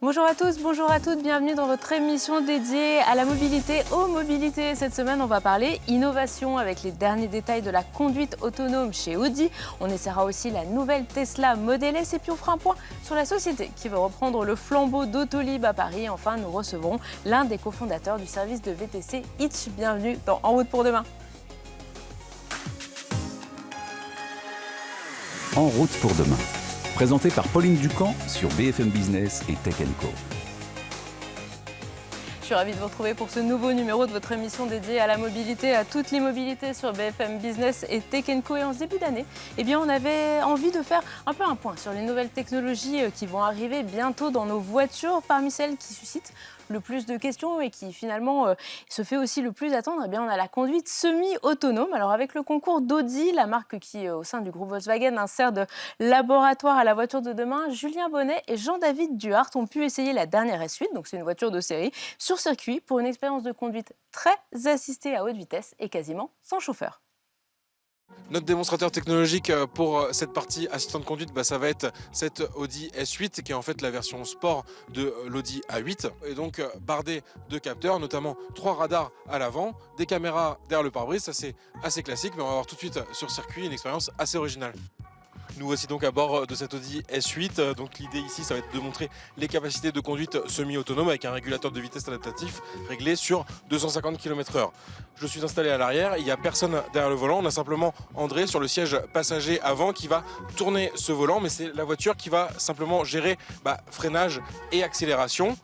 Bonjour à tous, bonjour à toutes, bienvenue dans votre émission dédiée à la mobilité, aux mobilités. Cette semaine, on va parler innovation avec les derniers détails de la conduite autonome chez Audi. On essaiera aussi la nouvelle Tesla Model S et puis on fera un point sur la société qui veut reprendre le flambeau d'Autolib à Paris. Enfin, nous recevrons l'un des cofondateurs du service de VTC Hitch. Bienvenue dans En route pour demain. En route pour demain. Présenté par Pauline Ducamp sur BFM Business et Tech & Co. Je suis ravie de vous retrouver pour ce nouveau numéro de votre émission dédiée à la mobilité, à toute l'immobilité sur BFM Business et Tech & Co. Et en ce début d'année, on avait envie de faire un peu un point sur les nouvelles technologies qui vont arriver bientôt dans nos voitures. Parmi celles qui suscitent le plus de questions et qui finalement se fait aussi le plus attendre, on a la conduite semi-autonome. Alors avec le concours d'Audi, la marque qui au sein du groupe Volkswagen insère de laboratoire à la voiture de demain, Julien Bonnet et Jean-David Duhart ont pu essayer la dernière S8, donc c'est une voiture de série, sur circuit pour une expérience de conduite très assistée à haute vitesse et quasiment sans chauffeur. Notre démonstrateur technologique pour cette partie assistant de conduite, ça va être cette Audi S8 qui est en fait la version sport de l'Audi A8 et donc bardée de capteurs, notamment 3 radars à l'avant, des caméras derrière le pare-brise. Ça c'est assez classique, mais on va voir tout de suite sur circuit une expérience assez originale. Nous voici donc à bord de cette Audi S8. Donc l'idée ici, ça va être de montrer les capacités de conduite semi-autonome avec un régulateur de vitesse adaptatif réglé sur 250 km/h. Je suis installé à l'arrière, il n'y a personne derrière le volant. On a simplement André sur le siège passager avant qui va tourner ce volant, mais c'est la voiture qui va simplement gérer freinage et accélération.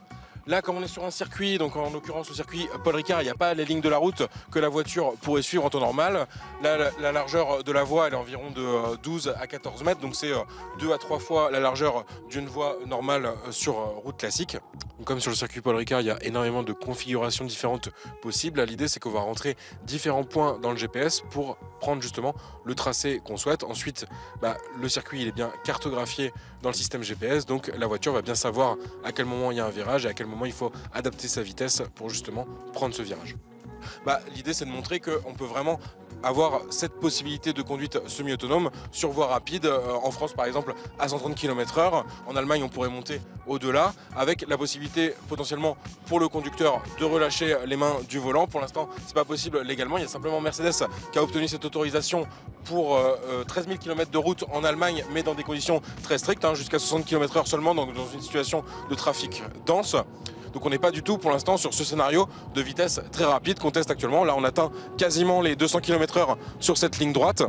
Là, comme on est sur un circuit, donc en l'occurrence le circuit Paul Ricard, il n'y a pas les lignes de la route que la voiture pourrait suivre en temps normal. Là, la largeur de la voie, elle est environ de 12 à 14 mètres, donc c'est 2 à 3 fois la largeur d'une voie normale sur route classique. Donc, comme sur le circuit Paul Ricard, il y a énormément de configurations différentes possibles. L'idée, c'est qu'on va rentrer différents points dans le GPS pour prendre justement le tracé qu'on souhaite. Ensuite, le circuit il est bien cartographié dans le système GPS, donc la voiture va bien savoir à quel moment il y a un virage et à quel moment il faut adapter sa vitesse pour justement prendre ce virage. L'idée c'est de montrer qu'on peut vraiment avoir cette possibilité de conduite semi-autonome sur voie rapide, en France par exemple à 130 km/h, en Allemagne on pourrait monter au-delà, avec la possibilité potentiellement pour le conducteur de relâcher les mains du volant. Pour l'instant c'est pas possible légalement, il y a simplement Mercedes qui a obtenu cette autorisation pour 13 000 km de route en Allemagne, mais dans des conditions très strictes, jusqu'à 60 km/h seulement, donc dans une situation de trafic dense. Donc on n'est pas du tout pour l'instant sur ce scénario de vitesse très rapide qu'on teste actuellement. Là on atteint quasiment les 200 km/h sur cette ligne droite.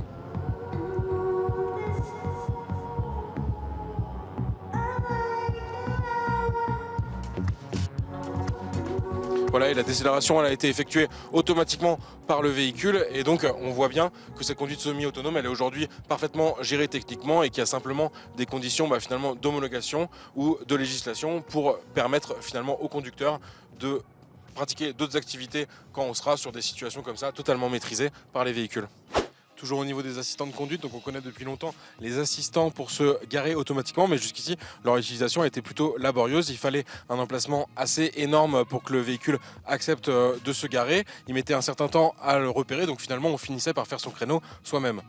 Voilà, et la décélération elle a été effectuée automatiquement par le véhicule et donc on voit bien que cette conduite semi-autonome elle est aujourd'hui parfaitement gérée techniquement et qu'il y a simplement des conditions finalement d'homologation ou de législation pour permettre finalement aux conducteurs de pratiquer d'autres activités quand on sera sur des situations comme ça totalement maîtrisées par les véhicules. Toujours au niveau des assistants de conduite, donc on connaît depuis longtemps les assistants pour se garer automatiquement, mais jusqu'ici leur utilisation a été plutôt laborieuse. Il fallait un emplacement assez énorme pour que le véhicule accepte de se garer. Il mettait un certain temps à le repérer, donc finalement on finissait par faire son créneau soi-même.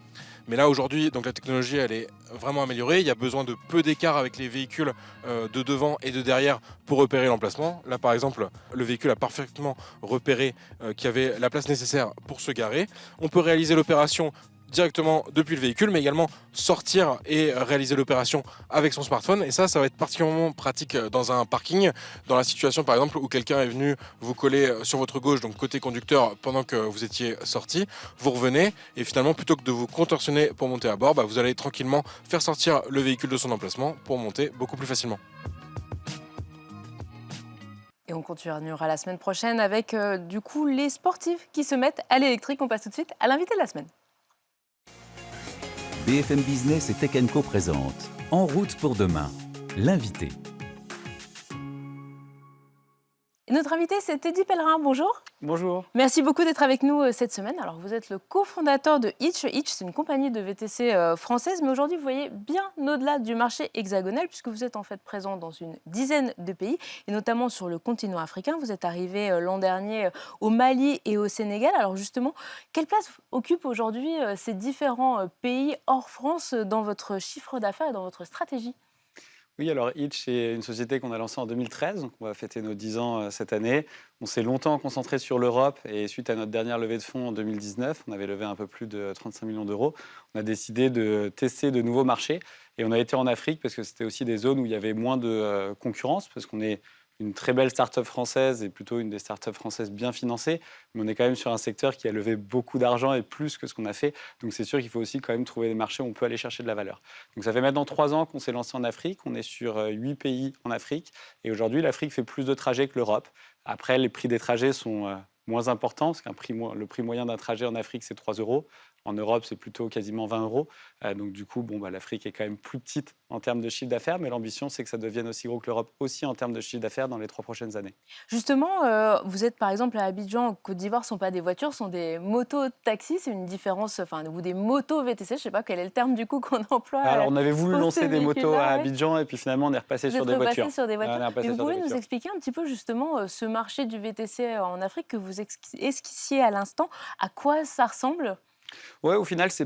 Mais là aujourd'hui, donc la technologie elle est vraiment améliorée. Il y a besoin de peu d'écart avec les véhicules de devant et de derrière pour repérer l'emplacement. Là par exemple, le véhicule a parfaitement repéré qu'il y avait la place nécessaire pour se garer. On peut réaliser l'opération directement depuis le véhicule, mais également sortir et réaliser l'opération avec son smartphone. Et ça va être particulièrement pratique dans un parking, dans la situation par exemple où quelqu'un est venu vous coller sur votre gauche, donc côté conducteur, pendant que vous étiez sorti. Vous revenez et finalement, plutôt que de vous contorsionner pour monter à bord, vous allez tranquillement faire sortir le véhicule de son emplacement pour monter beaucoup plus facilement. Et on continuera la semaine prochaine avec les sportifs qui se mettent à l'électrique. On passe tout de suite à l'invité de la semaine. BFM Business et Tech & Co présente En route pour demain, l'invité. Et notre invité, c'est Teddy Pellerin. Bonjour. Bonjour. Merci beaucoup d'être avec nous cette semaine. Alors, vous êtes le cofondateur de Hitch. Hitch, c'est une compagnie de VTC française, mais aujourd'hui, vous voyez bien au-delà du marché hexagonal, puisque vous êtes en fait présent dans une dizaine de pays, et notamment sur le continent africain. Vous êtes arrivé l'an dernier au Mali et au Sénégal. Alors justement, quelle place occupent aujourd'hui ces différents pays hors France dans votre chiffre d'affaires et dans votre stratégie ? Oui, alors Hitch, c'est une société qu'on a lancée en 2013, donc on va fêter nos 10 ans cette année. On s'est longtemps concentré sur l'Europe et suite à notre dernière levée de fonds en 2019, on avait levé un peu plus de 35 millions d'euros, on a décidé de tester de nouveaux marchés et on a été en Afrique parce que c'était aussi des zones où il y avait moins de concurrence, parce qu'on est une très belle start-up française et plutôt une des start-up françaises bien financées, mais on est quand même sur un secteur qui a levé beaucoup d'argent et plus que ce qu'on a fait. Donc c'est sûr qu'il faut aussi quand même trouver des marchés où on peut aller chercher de la valeur. Donc ça fait maintenant 3 ans qu'on s'est lancé en Afrique. On est sur 8 pays en Afrique. Et aujourd'hui, l'Afrique fait plus de trajets que l'Europe. Après, les prix des trajets sont moins importants, parce que le prix moyen d'un trajet en Afrique, c'est 3 euros. En Europe, c'est plutôt quasiment 20 euros. Donc du coup, l'Afrique est quand même plus petite en termes de chiffre d'affaires, mais l'ambition, c'est que ça devienne aussi gros que l'Europe, aussi en termes de chiffre d'affaires dans les 3 prochaines années. Justement, vous êtes par exemple à Abidjan, en Côte d'Ivoire, ce ne sont pas des voitures, ce sont des motos-taxis. C'est une différence, ou des motos-VTC, je ne sais pas quel est le terme du coup qu'on emploie. Alors, on avait voulu pour lancer ces des motos à véhicules-là, ouais. Abidjan et puis finalement, on est repassé sur des voitures. Sur des voitures. Ouais, on est repassé Mais vous sur des pouvez nous voitures. expliquer un petit peu justement ce marché du VTC en Afrique que vous esquissiez à l'instant. À quoi ça ressemble? Ouais, au final, c'est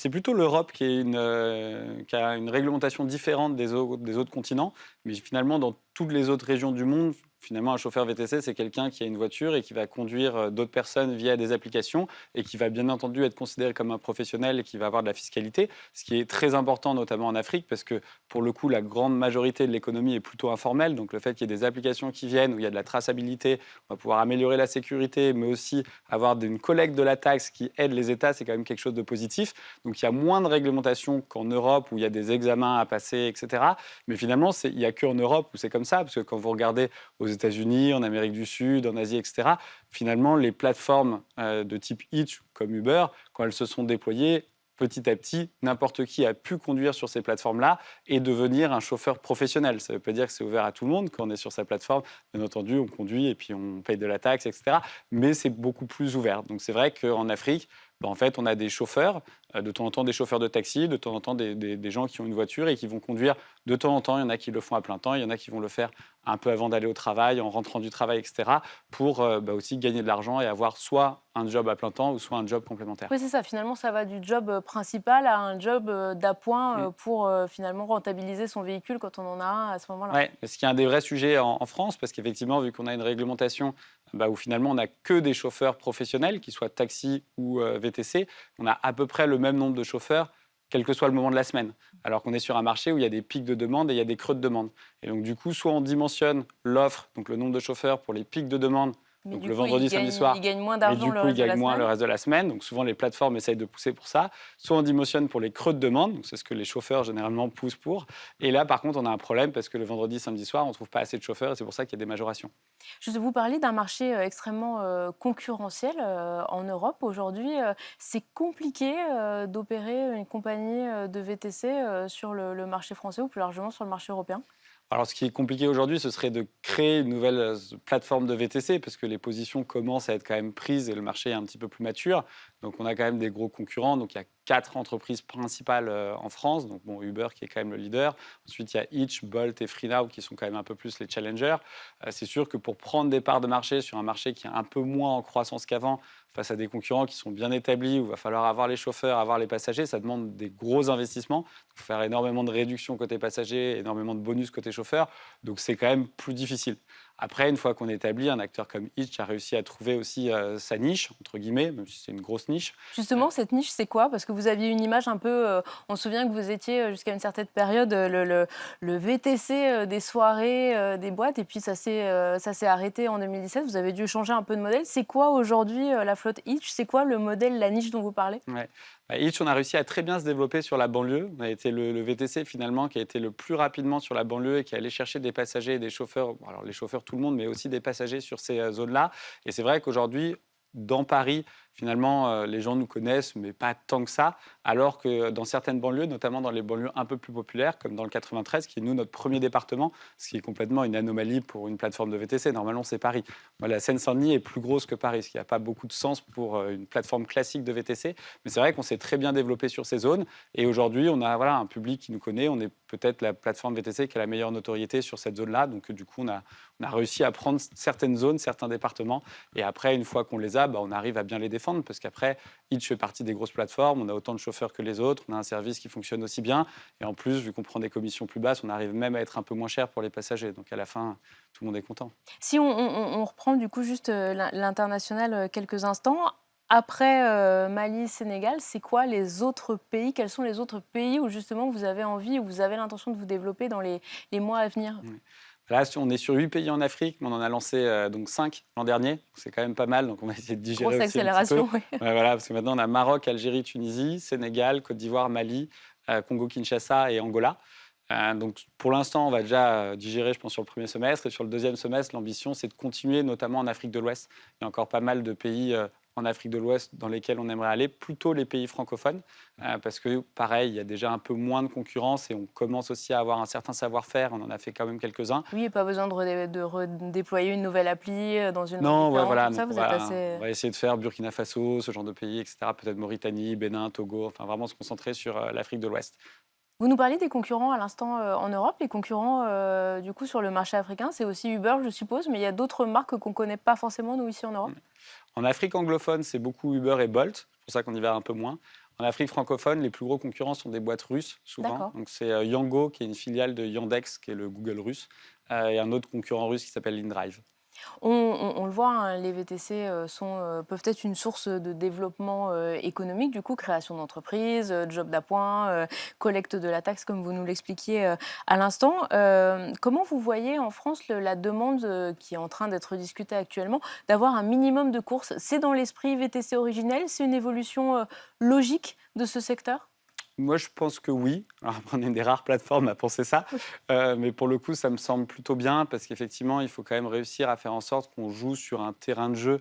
plutôt l'Europe qui a une réglementation différente des autres continents. Mais finalement, dans toutes les autres régions du monde, finalement, un chauffeur VTC, c'est quelqu'un qui a une voiture et qui va conduire d'autres personnes via des applications et qui va bien entendu être considéré comme un professionnel et qui va avoir de la fiscalité, ce qui est très important, notamment en Afrique, parce que pour le coup, la grande majorité de l'économie est plutôt informelle. Donc le fait qu'il y ait des applications qui viennent, où il y a de la traçabilité, on va pouvoir améliorer la sécurité, mais aussi avoir une collecte de la taxe qui aide les États, c'est quand même quelque chose de positif. Donc il y a moins de réglementation qu'en Europe, où il y a des examens à passer, etc. Mais finalement, il n'y a qu'en Europe où c'est comme ça, parce que quand vous regardez aux États-Unis, en Amérique du Sud, en Asie, etc., finalement, les plateformes de type Hitch, comme Uber, quand elles se sont déployées, petit à petit, n'importe qui a pu conduire sur ces plateformes-là et devenir un chauffeur professionnel. Ça ne veut pas dire que c'est ouvert à tout le monde. Quand on est sur sa plateforme, bien entendu, on conduit et puis on paye de la taxe, etc. Mais c'est beaucoup plus ouvert. Donc c'est vrai qu'en Afrique, en fait, on a des chauffeurs, de temps en temps des chauffeurs de taxi, de temps en temps des gens qui ont une voiture et qui vont conduire de temps en temps. Il y en a qui le font à plein temps, il y en a qui vont le faire un peu avant d'aller au travail, en rentrant du travail, etc., pour aussi gagner de l'argent et avoir soit un job à plein temps ou soit un job complémentaire. Oui, c'est ça. Finalement, ça va du job principal à un job d'appoint pour finalement rentabiliser son véhicule quand on en a un à ce moment-là. Oui, ce qui est un des vrais sujets en France, parce qu'effectivement, vu qu'on a une réglementation où finalement on n'a que des chauffeurs professionnels, qu'ils soient taxi ou VTC, on a à peu près le même nombre de chauffeurs, quel que soit le moment de la semaine. Alors qu'on est sur un marché où il y a des pics de demande et il y a des creux de demande. Et donc du coup, soit on dimensionne l'offre, donc le nombre de chauffeurs pour les pics de demande, Mais donc du le coup, vendredi, samedi soir. Il gagne moins Mais d'argent du le coup, il reste de la gagne moins semaine. le reste de la semaine. Donc souvent, les plateformes essayent de pousser pour ça. Soit on dimensionne pour les creux de demande, donc c'est ce que les chauffeurs généralement poussent pour. Et là, par contre, on a un problème parce que le vendredi, samedi soir, on ne trouve pas assez de chauffeurs et c'est pour ça qu'il y a des majorations. Je vous parler d'un marché extrêmement concurrentiel en Europe. Aujourd'hui, c'est compliqué d'opérer une compagnie de VTC sur le marché français ou plus largement sur le marché européen. Alors, ce qui est compliqué aujourd'hui, ce serait de créer une nouvelle plateforme de VTC parce que les positions commencent à être quand même prises et le marché est un petit peu plus mature. Donc, on a quand même des gros concurrents. Donc, il y a 4 entreprises principales en France. Donc, Uber qui est quand même le leader. Ensuite, il y a Hitch, Bolt et Freenow qui sont quand même un peu plus les challengers. C'est sûr que pour prendre des parts de marché sur un marché qui est un peu moins en croissance qu'avant, face à des concurrents qui sont bien établis, où il va falloir avoir les chauffeurs, avoir les passagers, ça demande des gros investissements. Il faut faire énormément de réductions côté passagers, énormément de bonus côté chauffeur. Donc, c'est quand même plus difficile. Après, une fois qu'on est établi, un acteur comme Hitch a réussi à trouver aussi sa niche, entre guillemets, même si c'est une grosse niche. Justement, cette niche, c'est quoi? Parce que vous aviez une image un peu... on se souvient que vous étiez, jusqu'à une certaine période, le VTC des soirées, des boîtes, et puis ça s'est arrêté en 2017. Vous avez dû changer un peu de modèle. C'est quoi aujourd'hui la flotte Hitch? C'est quoi le modèle, la niche dont vous parlez? Ouais. Hitch, on a réussi à très bien se développer sur la banlieue. On a été le VTC finalement qui a été le plus rapidement sur la banlieue et qui est allé chercher des passagers et des chauffeurs, alors les chauffeurs tout le monde, mais aussi des passagers sur ces zones-là. Et c'est vrai qu'aujourd'hui, dans Paris, finalement, les gens nous connaissent, mais pas tant que ça, alors que dans certaines banlieues, notamment dans les banlieues un peu plus populaires, comme dans le 93, qui est nous, notre premier département, ce qui est complètement une anomalie pour une plateforme de VTC. Normalement, c'est Paris. La Seine-Saint-Denis est plus grosse que Paris, ce qui n'a pas beaucoup de sens pour une plateforme classique de VTC. Mais c'est vrai qu'on s'est très bien développé sur ces zones. Et aujourd'hui, on a un public qui nous connaît. On est peut-être la plateforme VTC qui a la meilleure notoriété sur cette zone-là. Donc, du coup, on a réussi à prendre certaines zones, certains départements. Et après, une fois qu'on les a, on arrive à bien les défendre. défendre, parce qu'après, Hitch fait partie des grosses plateformes, on a autant de chauffeurs que les autres, on a un service qui fonctionne aussi bien, et en plus, vu qu'on prend des commissions plus basses, on arrive même à être un peu moins cher pour les passagers. Donc à la fin, tout le monde est content. Si on reprend du coup juste l'international quelques instants, après Mali, Sénégal, c'est quoi les autres pays? Quels sont les autres pays où justement vous avez envie, où vous avez l'intention de vous développer dans les mois à venir? Là, on est sur 8 pays en Afrique, mais on en a lancé donc 5 l'an dernier. C'est quand même pas mal, donc on va essayer de digérer Grosse aussi un petit accélération, peu. oui. Ouais, voilà, parce que maintenant, on a Maroc, Algérie, Tunisie, Sénégal, Côte d'Ivoire, Mali, Congo-Kinshasa et Angola. Donc, pour l'instant, on va déjà digérer, je pense, sur le premier semestre. Et sur le deuxième semestre, l'ambition, c'est de continuer, notamment en Afrique de l'Ouest. Il y a encore pas mal de pays en Afrique de l'Ouest dans lesquels on aimerait aller, plutôt les pays francophones, parce que, pareil, il y a déjà un peu moins de concurrence et on commence aussi à avoir un certain savoir-faire. On en a fait quand même quelques-uns. Oui, et pas besoin de redéployer une nouvelle appli dans une Non, langue ouais, différente, voilà, tout ça, donc vous êtes assez... on va essayer de faire Burkina Faso, ce genre de pays, etc. Peut-être Mauritanie, Bénin, Togo, enfin vraiment se concentrer sur l'Afrique de l'Ouest. Vous nous parliez des concurrents à l'instant en Europe. Les concurrents, du coup, sur le marché africain, c'est aussi Uber, je suppose, mais il y a d'autres marques qu'on ne connaît pas forcément, nous, ici en Europe. En Afrique anglophone, c'est beaucoup Uber et Bolt, c'est pour ça qu'on y va un peu moins. En Afrique francophone, les plus gros concurrents sont des boîtes russes, souvent. D'accord. Donc c'est Yango, qui est une filiale de Yandex, qui est le Google russe, et un autre concurrent russe qui s'appelle InDrive. On le voit, hein, les VTC peuvent être une source de développement économique, du coup, création d'entreprises, job d'appoint, collecte de la taxe, comme vous nous l'expliquiez à l'instant. Comment vous voyez en France la demande qui est en train d'être discutée actuellement d'avoir un minimum de courses? C'est dans l'esprit VTC originel? C'est une évolution logique de ce secteur? Moi, je pense que oui. Alors, on est une des rares plateformes à penser ça. Mais pour le coup, ça me semble plutôt bien parce qu'effectivement, il faut quand même réussir à faire en sorte qu'on joue sur un terrain de jeu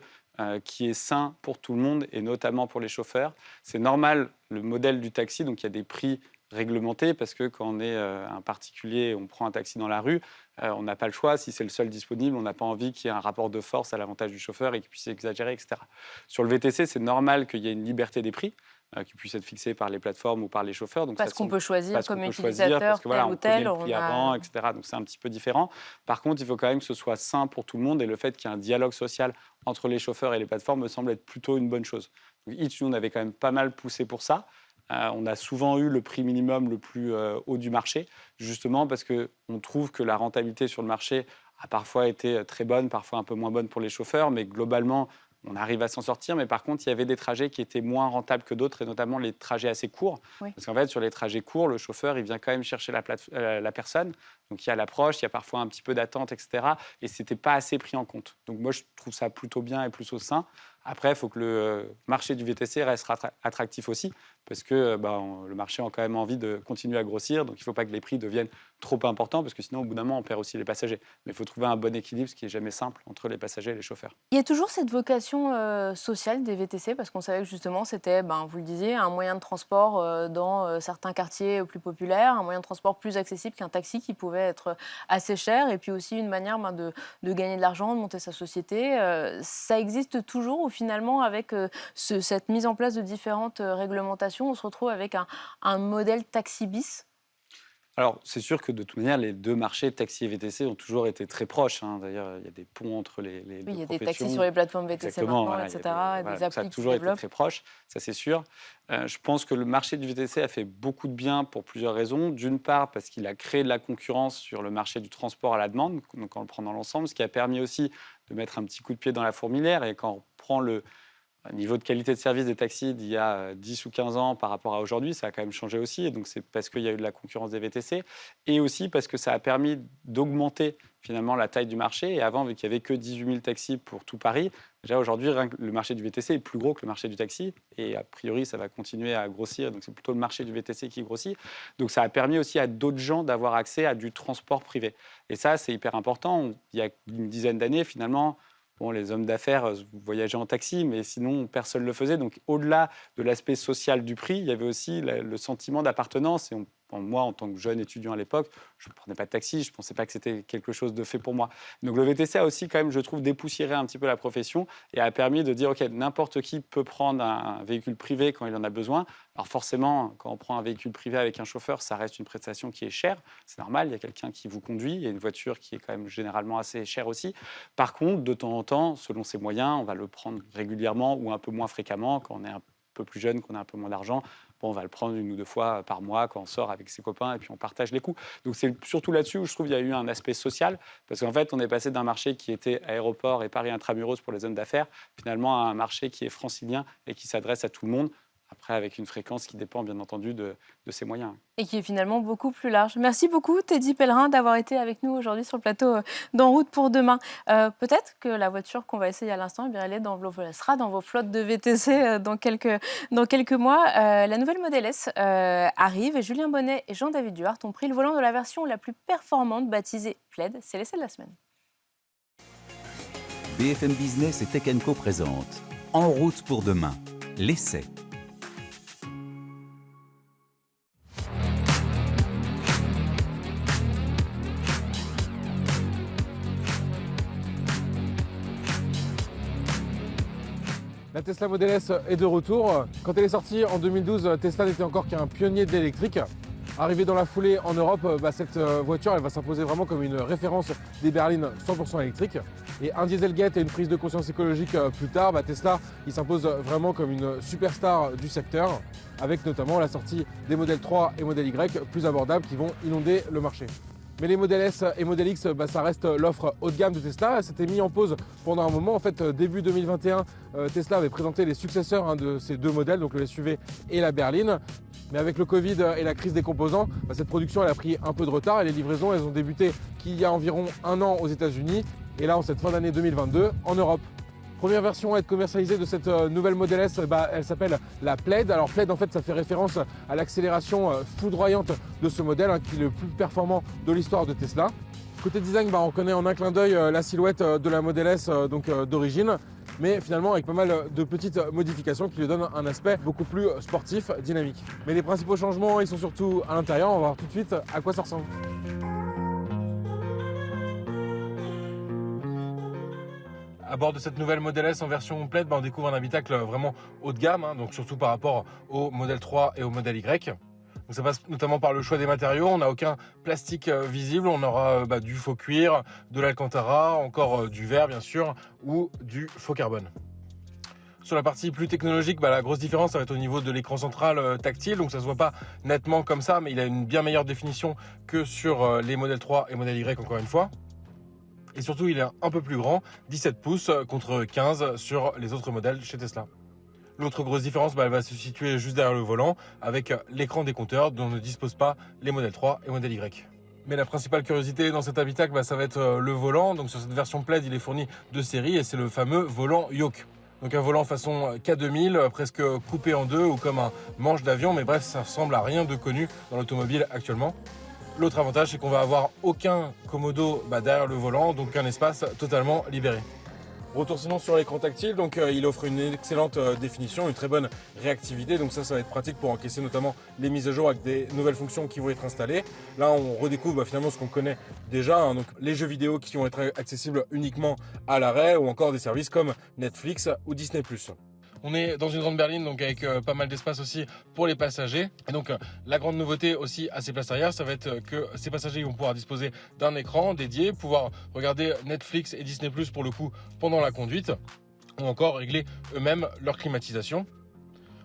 qui est sain pour tout le monde et notamment pour les chauffeurs. C'est normal, le modèle du taxi, donc il y a des prix réglementés parce que quand on est un particulier, on prend un taxi dans la rue, on n'a pas le choix. Si c'est le seul disponible, on n'a pas envie qu'il y ait un rapport de force à l'avantage du chauffeur et qu'il puisse exagérer, etc. Sur le VTC, c'est normal qu'il y ait une liberté des prix qui puisse être fixée par les plateformes ou par les chauffeurs. Donc parce qu'on peut choisir comme utilisateur parce que, voilà, tel ou on connaît tel. le prix avant, etc. Donc c'est un petit peu différent. Par contre, il faut quand même que ce soit sain pour tout le monde et le fait qu'il y ait un dialogue social entre les chauffeurs et les plateformes me semble être plutôt une bonne chose. Donc, Hitch, nous, on avait quand même pas mal poussé pour ça. On a souvent eu le prix minimum le plus haut du marché, justement parce qu'on trouve que la rentabilité sur le marché a parfois été très bonne, parfois un peu moins bonne pour les chauffeurs, mais globalement, on arrive à s'en sortir. Mais par contre, il y avait des trajets qui étaient moins rentables que d'autres, et notamment les trajets assez courts. Oui. Parce qu'en fait, sur les trajets courts, le chauffeur, il vient quand même chercher la personne. Donc, il y a l'approche, il y a parfois un petit peu d'attente, etc. Et ce n'était pas assez pris en compte. Donc, moi, je trouve ça plutôt bien et plutôt sain. Après, il faut que le marché du VTC reste attractif aussi, parce que le marché a quand même envie de continuer à grossir. Donc, il ne faut pas que les prix deviennent trop importants, parce que sinon, au bout d'un moment, on perd aussi les passagers. Mais il faut trouver un bon équilibre, ce qui n'est jamais simple, entre les passagers et les chauffeurs. Il y a toujours cette vocation sociale des VTC, parce qu'on savait que justement, c'était, vous le disiez, un moyen de transport dans certains quartiers plus populaires, un moyen de transport plus accessible qu'un taxi qui pouvait être assez cher, et puis aussi une manière de gagner de l'argent, de monter sa société. Ça existe toujours, ou finalement, avec cette mise en place de différentes réglementations, on se retrouve avec un modèle taxi bis? Alors, c'est sûr que de toute manière, les deux marchés, taxi et VTC, ont toujours été très proches. D'ailleurs, il y a des ponts entre les deux Oui, il y a des professions. taxis sur les plateformes VTC Exactement, maintenant, voilà, etc. il y a des applis ça a qui se toujours été développent. très proche, ça c'est sûr. Je pense que le marché du VTC a fait beaucoup de bien pour plusieurs raisons. D'une part, parce qu'il a créé de la concurrence sur le marché du transport à la demande, donc en le prenant dans l'ensemble, ce qui a permis aussi de mettre un petit coup de pied dans la fourmilière. Et quand on prend le niveau de qualité de service des taxis d'il y a 10 ou 15 ans par rapport à aujourd'hui, ça a quand même changé aussi. Et donc, c'est parce qu'il y a eu de la concurrence des VTC et aussi parce que ça a permis d'augmenter finalement la taille du marché. Et avant, vu qu'il n'y avait que 18 000 taxis pour tout Paris, déjà aujourd'hui, le marché du VTC est plus gros que le marché du taxi. Et a priori, ça va continuer à grossir. Donc, c'est plutôt le marché du VTC qui grossit. Donc, ça a permis aussi à d'autres gens d'avoir accès à du transport privé. Et ça, c'est hyper important. Il y a une dizaine d'années, finalement, les hommes d'affaires voyageaient en taxi, mais sinon, personne ne le faisait. Donc, au-delà de l'aspect social du prix, il y avait aussi le sentiment d'appartenance. Et on Moi, en tant que jeune étudiant à l'époque, je ne prenais pas de taxi, je ne pensais pas que c'était quelque chose de fait pour moi. Donc le VTC a aussi quand même, je trouve, dépoussiéré un petit peu la profession et a permis de dire, OK, n'importe qui peut prendre un véhicule privé quand il en a besoin. Alors forcément, quand on prend un véhicule privé avec un chauffeur, ça reste une prestation qui est chère. C'est normal, il y a quelqu'un qui vous conduit, il y a une voiture qui est quand même généralement assez chère aussi. Par contre, de temps en temps, selon ses moyens, on va le prendre régulièrement ou un peu moins fréquemment quand on est un peu plus jeune, qu'on a un peu moins d'argent. Bon, on va le prendre 1 ou 2 fois par mois quand on sort avec ses copains et puis on partage les coûts. Donc c'est surtout là-dessus où je trouve qu'il y a eu un aspect social parce qu'en fait, on est passé d'un marché qui était aéroport et Paris intramuros pour les zones d'affaires, finalement à un marché qui est francilien et qui s'adresse à tout le monde. Après, avec une fréquence qui dépend bien entendu de ses moyens. Et qui est finalement beaucoup plus large. Merci beaucoup Teddy Pellerin d'avoir été avec nous aujourd'hui sur le plateau d'En route pour demain. Peut-être que la voiture qu'on va essayer à l'instant, eh bien, elle sera dans vos flottes de VTC dans quelques mois. La nouvelle Model S arrive et Julien Bonnet et Jean-David Duhart ont pris le volant de la version la plus performante baptisée Plaid. C'est l'essai de la semaine. BFM Business et Tech Co présente En route pour demain, l'essai. La Tesla Model S est de retour. Quand elle est sortie en 2012, Tesla n'était encore qu'un pionnier de l'électrique. Arrivée dans la foulée en Europe, cette voiture elle va s'imposer vraiment comme une référence des berlines 100% électriques. Et un Dieselgate et une prise de conscience écologique plus tard, Tesla il s'impose vraiment comme une superstar du secteur, avec notamment la sortie des modèles 3 et modèle Y plus abordables qui vont inonder le marché. Mais les Model S et Model X, ça reste l'offre haut de gamme de Tesla. Elle s'était mis en pause pendant un moment. En fait, début 2021, Tesla avait présenté les successeurs de ces 2 modèles, donc le SUV et la berline. Mais avec le Covid et la crise des composants, cette production elle a pris un peu de retard et les livraisons elles ont débuté qu'il y a environ 1 an aux États-Unis et là en cette fin d'année 2022 en Europe. Première version à être commercialisée de cette nouvelle Model S, elle s'appelle la Plaid. Alors Plaid en fait ça fait référence à l'accélération foudroyante de ce modèle qui est le plus performant de l'histoire de Tesla. Côté design, on connaît en un clin d'œil la silhouette de la Model S d'origine, mais finalement avec pas mal de petites modifications qui lui donnent un aspect beaucoup plus sportif, dynamique. Mais les principaux changements ils sont surtout à l'intérieur, on va voir tout de suite à quoi ça ressemble. À bord de cette nouvelle Model S en version Plaid, on découvre un habitacle vraiment haut de gamme, donc surtout par rapport au Model 3 et au Model Y. Donc ça passe notamment par le choix des matériaux, on n'a aucun plastique visible, on aura du faux cuir, de l'alcantara, encore du verre bien sûr, ou du faux carbone. Sur la partie plus technologique, la grosse différence ça va être au niveau de l'écran central tactile, donc ça se voit pas nettement comme ça, mais il a une bien meilleure définition que sur les Model 3 et Model Y encore une fois. Et surtout, il est un peu plus grand, 17 pouces contre 15 sur les autres modèles chez Tesla. L'autre grosse différence, elle va se situer juste derrière le volant avec l'écran des compteurs dont ne disposent pas les Model 3 et Model Y. Mais la principale curiosité dans cet habitacle, ça va être le volant. Donc sur cette version Plaid, il est fourni de série et c'est le fameux volant yoke. Donc un volant façon K2000, presque coupé en 2 ou comme un manche d'avion, mais bref, ça ressemble à rien de connu dans l'automobile actuellement. L'autre avantage, c'est qu'on va avoir aucun commodo derrière le volant, donc un espace totalement libéré. Retour sinon sur l'écran tactile, donc il offre une excellente définition, une très bonne réactivité, donc ça va être pratique pour encaisser notamment les mises à jour avec des nouvelles fonctions qui vont être installées. Là on redécouvre finalement ce qu'on connaît déjà, donc les jeux vidéo qui vont être accessibles uniquement à l'arrêt ou encore des services comme Netflix ou Disney+. On est dans une grande berline, donc avec pas mal d'espace aussi pour les passagers. Et donc la grande nouveauté aussi à ces places arrière, ça va être que ces passagers vont pouvoir disposer d'un écran dédié, pouvoir regarder Netflix et Disney+ pour le coup pendant la conduite, ou encore régler eux-mêmes leur climatisation.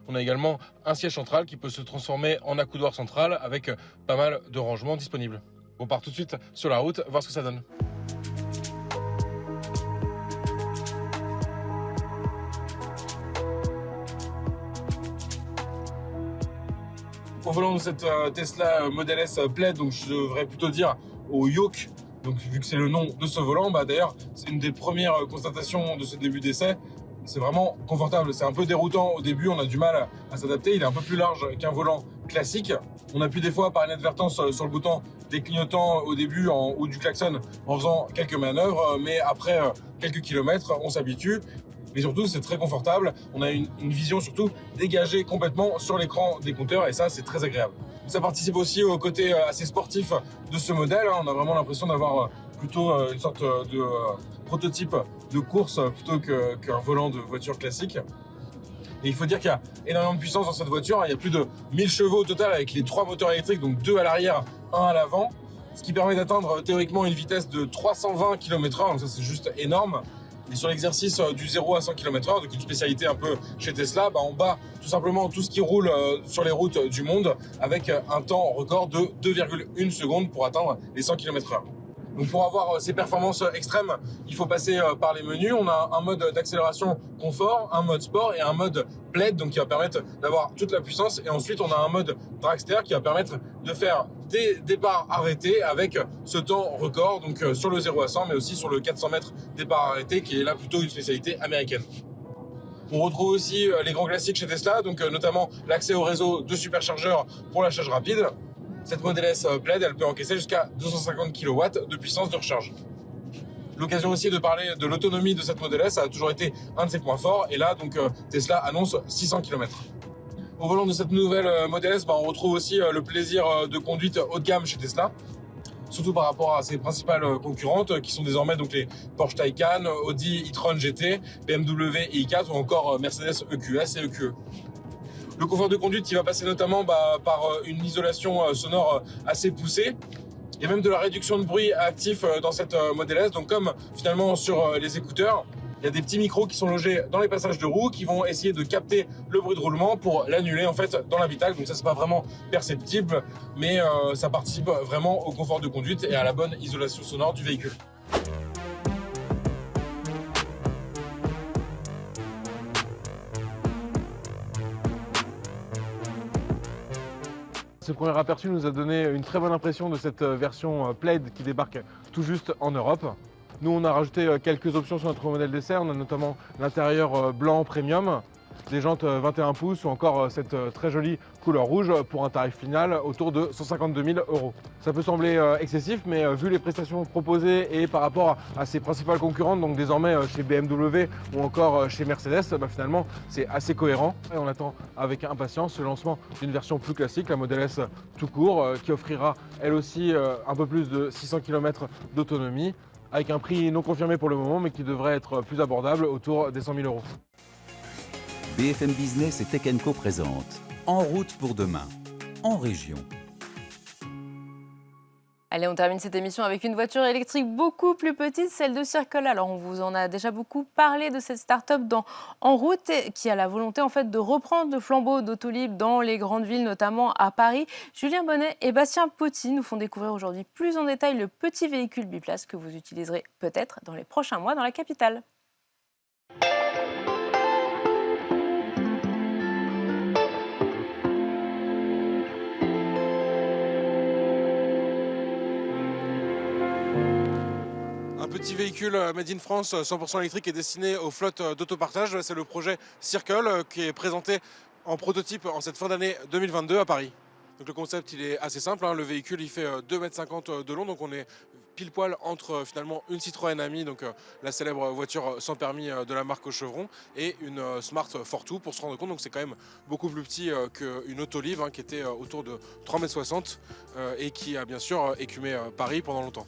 On a également un siège central qui peut se transformer en accoudoir central avec pas mal de rangements disponibles. On part tout de suite sur la route, voir ce que ça donne. Au volant de cette Tesla Model S Plaid, donc je devrais plutôt dire au yoke, donc vu que c'est le nom de ce volant, d'ailleurs c'est une des premières constatations de ce début d'essai, c'est vraiment confortable, c'est un peu déroutant au début, on a du mal à s'adapter, il est un peu plus large qu'un volant classique, on appuie des fois par inadvertance sur le bouton des clignotants au début ou du klaxon en faisant quelques manœuvres, mais après quelques kilomètres on s'habitue. mais surtout c'est très confortable. On a une vision surtout dégagée complètement sur l'écran des compteurs et ça c'est très agréable. Ça participe aussi au côté assez sportif de ce modèle. On a vraiment l'impression d'avoir plutôt une sorte de prototype de course plutôt qu'un volant de voiture classique. Et il faut dire qu'il y a énormément de puissance dans cette voiture. Il y a plus de 1000 chevaux au total avec les 3 moteurs électriques, donc 2 à l'arrière, 1 à l'avant, ce qui permet d'atteindre théoriquement une vitesse de 320 km/h, donc ça c'est juste énorme. Et sur l'exercice du 0 à 100 km/h, donc une spécialité un peu chez Tesla, on bat tout simplement tout ce qui roule sur les routes du monde avec un temps record de 2,1 secondes pour atteindre les 100 km/h. Donc pour avoir ces performances extrêmes, il faut passer par les menus. On a un mode d'accélération confort, un mode sport et un mode plaid, donc qui va permettre d'avoir toute la puissance. Et ensuite, on a un mode dragster qui va permettre de faire des départs arrêtés avec ce temps record, donc sur le 0 à 100, mais aussi sur le 400 mètres départ arrêté, qui est là plutôt une spécialité américaine. On retrouve aussi les grands classiques chez Tesla, donc notamment l'accès au réseau de superchargeurs pour la charge rapide. Cette Model S Plaid, elle peut encaisser jusqu'à 250 kW de puissance de recharge. L'occasion aussi de parler de l'autonomie de cette Model S, ça a toujours été un de ses points forts. Et là, donc, Tesla annonce 600 km. Au volant de cette nouvelle Model S, on retrouve aussi le plaisir de conduite haut de gamme chez Tesla. Surtout par rapport à ses principales concurrentes qui sont désormais donc les Porsche Taycan, Audi e-tron GT, BMW i4 ou encore Mercedes EQS et EQE. Le confort de conduite, il va passer notamment par une isolation sonore assez poussée. Il y a même de la réduction de bruit actif dans cette Model S. Donc comme finalement sur les écouteurs, il y a des petits micros qui sont logés dans les passages de roues qui vont essayer de capter le bruit de roulement pour l'annuler en fait dans l'habitacle. Donc ça c'est pas vraiment perceptible, mais ça participe vraiment au confort de conduite et à la bonne isolation sonore du véhicule. Ce premier aperçu nous a donné une très bonne impression de cette version Plaid qui débarque tout juste en Europe. Nous, on a rajouté quelques options sur notre modèle d'essai. On a notamment l'intérieur blanc premium, des jantes 21 pouces ou encore cette très jolie couleur rouge pour un tarif final autour de 152 000 €. Ça peut sembler excessif, mais vu les prestations proposées et par rapport à ses principales concurrentes, donc désormais chez BMW ou encore chez Mercedes, finalement c'est assez cohérent. Et on attend avec impatience le lancement d'une version plus classique, la Model S tout court, qui offrira elle aussi un peu plus de 600 km d'autonomie, avec un prix non confirmé pour le moment, mais qui devrait être plus abordable, autour des 100 000 €. BFM Business et Tech & Co présente En route pour demain, en région. Allez, on termine cette émission avec une voiture électrique beaucoup plus petite, celle de Circle. Alors, on vous en a déjà beaucoup parlé de cette start-up dans En route, qui a la volonté en fait de reprendre le flambeau d'Autolib dans les grandes villes, notamment à Paris. Julien Bonnet et Bastien Potti nous font découvrir aujourd'hui plus en détail le petit véhicule biplace que vous utiliserez peut-être dans les prochains mois dans la capitale. Un petit véhicule made in France 100% électrique est destiné aux flottes d'autopartage. C'est le projet Circle qui est présenté en prototype en cette fin d'année 2022 à Paris. Donc le concept il est assez simple, le véhicule il fait 2,50 m de long, donc on est pile poil entre finalement une Citroën Ami, donc la célèbre voiture sans permis de la marque Chevron, et une Smart Fortwo pour se rendre compte. Donc c'est quand même beaucoup plus petit qu'une Autoliv qui était autour de 3,60 m et qui a bien sûr écumé Paris pendant longtemps.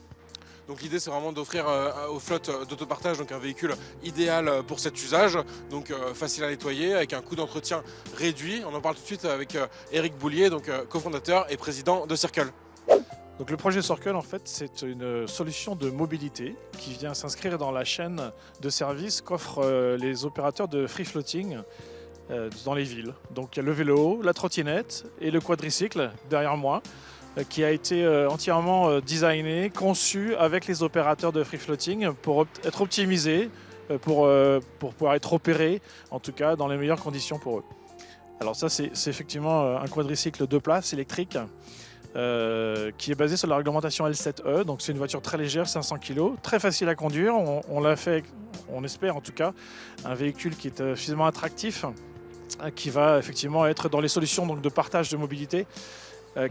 Donc l'idée c'est vraiment d'offrir aux flottes d'autopartage donc un véhicule idéal pour cet usage, donc facile à nettoyer, avec un coût d'entretien réduit. On en parle tout de suite avec Éric Boulier, donc cofondateur et président de Circle. Donc le projet Circle, en fait, c'est une solution de mobilité qui vient s'inscrire dans la chaîne de services qu'offrent les opérateurs de free floating dans les villes. Donc il y a le vélo, la trottinette et le quadricycle derrière moi, qui a été entièrement designé, conçu avec les opérateurs de free floating pour être optimisé, pour pouvoir être opéré, en tout cas dans les meilleures conditions pour eux. Alors ça, c'est effectivement un quadricycle 2 places électrique qui est basé sur la réglementation L7E. Donc c'est une voiture très légère, 500 kg, très facile à conduire. On l'a fait, on espère en tout cas, un véhicule qui est suffisamment attractif, qui va effectivement être dans les solutions donc, de partage de mobilité,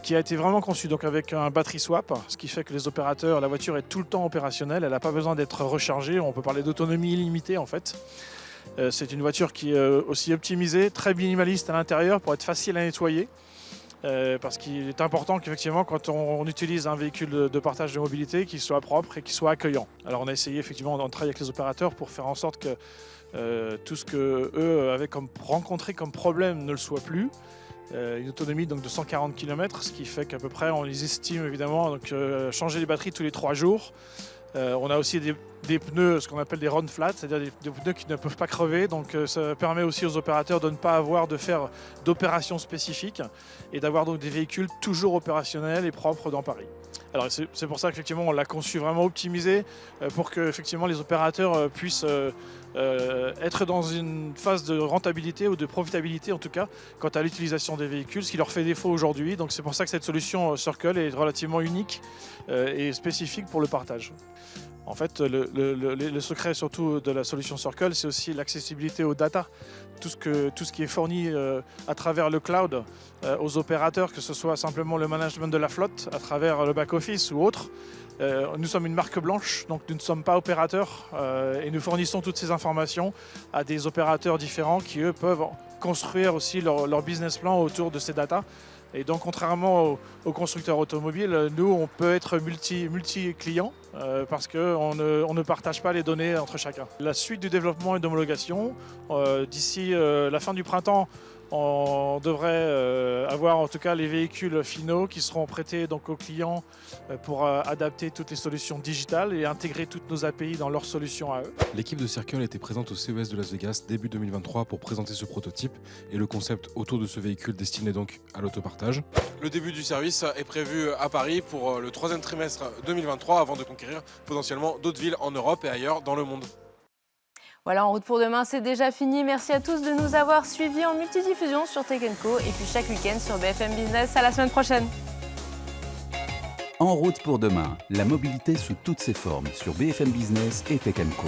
qui a été vraiment conçu donc avec un battery swap, ce qui fait que les opérateurs, la voiture est tout le temps opérationnelle, elle n'a pas besoin d'être rechargée, on peut parler d'autonomie illimitée en fait. C'est une voiture qui est aussi optimisée, très minimaliste à l'intérieur pour être facile à nettoyer. Parce qu'il est important qu'effectivement, quand on utilise un véhicule de partage de mobilité, qu'il soit propre et qu'il soit accueillant. Alors on a essayé effectivement d'en travailler avec les opérateurs pour faire en sorte que tout ce qu'eux avaient rencontré comme problème ne le soit plus. Une autonomie donc, de 140 km, ce qui fait qu'à peu près, on les estime évidemment, donc, changer les batteries tous les 3 jours. On a aussi des pneus, ce qu'on appelle des run flat, c'est-à-dire des pneus qui ne peuvent pas crever. Donc ça permet aussi aux opérateurs de ne pas avoir de faire d'opérations spécifiques et d'avoir donc des véhicules toujours opérationnels et propres dans Paris. Alors c'est pour ça qu'effectivement on l'a conçu vraiment optimisé pour que effectivement les opérateurs puissent être dans une phase de rentabilité ou de profitabilité en tout cas quant à l'utilisation des véhicules, ce qui leur fait défaut aujourd'hui. Donc c'est pour ça que cette solution Circle est relativement unique et spécifique pour le partage. En fait, le secret surtout de la solution Circle, c'est aussi l'accessibilité aux data. Tout ce qui est fourni à travers le cloud aux opérateurs, que ce soit simplement le management de la flotte à travers le back-office ou autre. Nous sommes une marque blanche, donc nous ne sommes pas opérateurs et nous fournissons toutes ces informations à des opérateurs différents qui, eux, peuvent construire aussi leur business plan autour de ces data. Et donc, contrairement aux constructeurs automobiles, nous, on peut être multi-clients parce qu'on ne partage pas les données entre chacun. La suite du développement et d'homologation, d'ici la fin du printemps, on devrait avoir en tout cas les véhicules finaux qui seront prêtés donc, aux clients pour adapter toutes les solutions digitales et intégrer toutes nos API dans leurs solutions à eux. L'équipe de Circle était présente au CES de Las Vegas début 2023 pour présenter ce prototype et le concept autour de ce véhicule destiné donc à l'autopartage. Le début du service est prévu à Paris pour le 3e trimestre 2023 avant de conquérir potentiellement d'autres villes en Europe et ailleurs dans le monde. Voilà, En route pour demain, c'est déjà fini. Merci à tous de nous avoir suivis en multidiffusion sur Tech & Co et puis chaque week-end sur BFM Business. À la semaine prochaine. En route pour demain, la mobilité sous toutes ses formes sur BFM Business et Tech & Co.